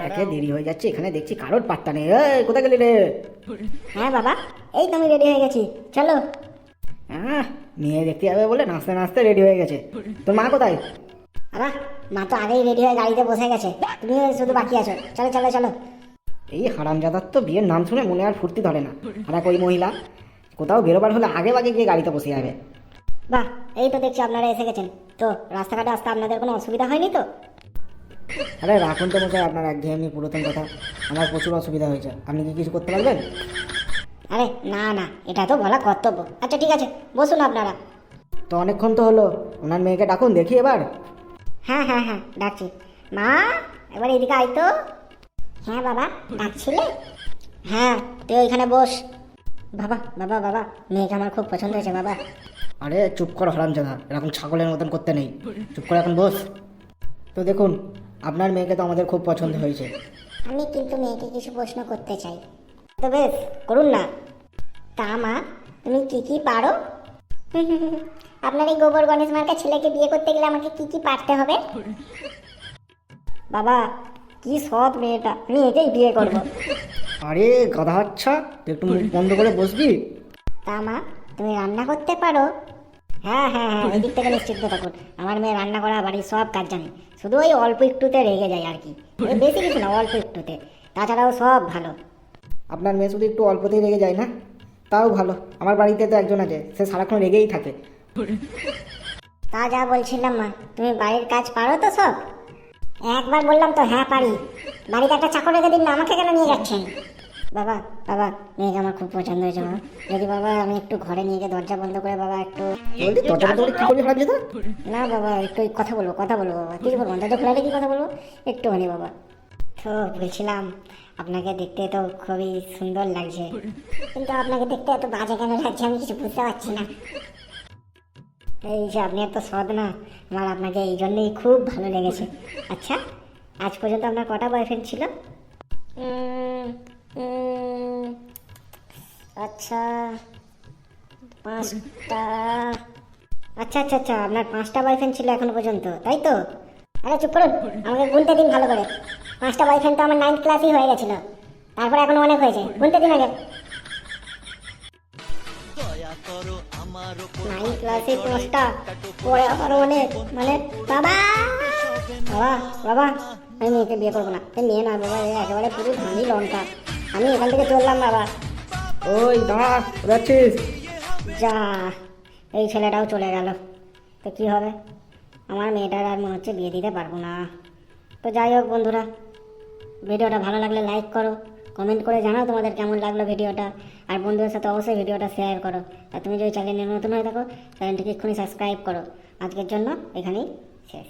একে দেরি হয়ে যাচ্ছে, এখানে দেখছি কারোর পাত্তা নেই। এই কোথায় গেলি রে? হ্যাঁ বাবা, এই তো আমি রেডি হয়ে গেছি, চলো। মেয়ে দেখতে যাবে বলে নাচতে নাচতে রেডি হয়ে গেছে। তোর মা কোথায়? বাবা, মা তো আগেই রেডি হয়ে গাড়িতে বসে গেছে, তুমি শুধু বাকি আছো। চলো চলো চলো। এই হারামজাদার তো বিয়ের নাম শুনে মনে আর ফুর্তি ধরে না। আর এক ওই মহিলা কোথাও বেরোবার হলে আগে বাগে গিয়ে গাড়িতে বসে যাবে। বাহ, এই তো দেখছি আপনারা এসে গেছেন। তো রাস্তাঘাটে আসতে আপনাদের কোনো অসুবিধা হয়নি তো? আরে রাখুন তো মশাই আপনার একঘেয়েমি পুরাতন কথা। আমার প্রচুর অসুবিধা হয়েছে, আপনি কি কিছু করতে পারবেন? আরে না না, এটা তো বলা কর্তব্য। আচ্ছা ঠিক আছে, বসুন আপনারা। তো অনেকক্ষণ তো হলো, ওনার মেয়েকে ডাকুন দেখি এবার। হ্যাঁ হ্যাঁ হ্যাঁ, ডাকছি। মা, এবার এদিকে আয় তো। হ্যাঁ বাবা, ডাকছিলে? হ্যাঁ, তুই ওইখানে বস। বাবা বাবা বাবা, মেয়েকে আমার খুব পছন্দ হয়েছে বাবা। আরে চুপ কর হারামজাদা, এরকম ছাগলের মতন করতে নেই। চুপ করে এখন বস। তো দেখুন, আপনার মেয়েকে তো আমাদের খুব পছন্দ হয়েছে। আমি কিন্তু মেয়েকে কিছু প্রশ্ন করতে চাই। তো বেশ, করুন না। তা মা, তুমি কি কি পারো? আপনার এই গোবর গণেশ মার্কা ছেলেকে বিয়ে করতে গেলে আমাকে কি কি পারতে হবে? বাবা, কি সৎ মেয়েটা, আমি একেই বিয়ে করব। আরে গাধা, আচ্ছা তুই একটু মুখ বন্ধ করে বসবি? তা মা, তুমি রান্না করতে পারো? হ্যাঁ হ্যাঁ হ্যাঁ, ওই দিক থেকে নিশ্চিন্ত থাকুন, আমার মেয়ে রান্না করা বাড়ির সব কাজ জানে। শুধু ওই অল্প একটুতে রেগে যায় আর কি, ওই বেশি কিছু না, অল্প একটুতে। তাছাড়াও সব ভালো। আপনার মেয়ে শুধু একটু অল্পতেই রেগে যায় না? তাও ভালো, আমার বাড়িতে তো একজন আছে, সে সারাক্ষণ রেগেই থাকে। তা যা বলছিলাম মা, তুমি বাড়ির কাজ পারো তো সব? একবার বললাম তো হ্যাঁ পারি। বাড়িতে একটা চাকর রেখে দিন না, আমাকে কেন নিয়ে যাচ্ছেন? বাবা বাবা, মেয়েকে আমার খুব পছন্দ হয়েছে মা। যদি বাবা আমি একটু ঘরে নিয়ে গিয়ে দরজা বন্ধ করে বাবা একটু। বলছি দরজা বন্ধ করে কি করবি হারামজাদা? না বাবা, একটু কথা বলবো বাবা। কিছু বলবো, দরজা খোলা কি কথা বলবো একটুখানি বাবা। তো বলছিলাম, আপনাকে দেখতে তো খুবই সুন্দর লাগছে, কিন্তু আপনাকে দেখতে এত বাজে কেন লাগছে আমি কিছু বুঝতে পারছি না। এই যে আপনি এত সৎ না, আমার আপনাকে এই জন্যই খুব ভালো লেগেছে। আচ্ছা, আজ পর্যন্ত আপনার কটা বয়ফ্রেন্ড ছিল? আচ্ছা, 5টা। আচ্ছা আচ্ছা আচ্ছা, আপনার 5টা বয়ফ্রেন্ড ছিল এখনো পর্যন্ত, তাই তো? আরে চুপ করুন, আমাকে গুনতে দিন ভালো করে। 5টা বয়ফ্রেন্ড তো আমার 9th ক্লাসই হয়ে গেছিল, তারপরে এখনো অনেক হয়েছে, গুনতে দিন আগে। 9th ক্লাসে 5টা, পরে আবার অনেক, মানে বাবা বাবা বাবা, আমি মেয়েকে বিয়ে করবো না। এই মেয়ে না বাবা, একেবারে পুরো ধানি লঙ্কা। আমি এখান থেকে চললাম বাবা। ওই দাঁড়া, যাচ্ছিস? যা, এই ছেলেটাও চলে গেল। তো কি হবে, আমার মেয়েটার আর মনে হচ্ছে বিয়ে দিতে পারবো না। তো যাই হোক বন্ধুরা, ভিডিওটা ভালো লাগলে লাইক করো, কমেন্ট করে জানাও তোমাদের কেমন লাগলো ভিডিওটা। আর বন্ধুদের সাথে অবশ্যই ভিডিওটা শেয়ার করো। আর তুমি যদি চ্যানেলে নতুন হয়ে থাকো, চ্যানেলটিকে এক্ষুনি সাবস্ক্রাইব করো। আজকের জন্য এখানেই শেষ।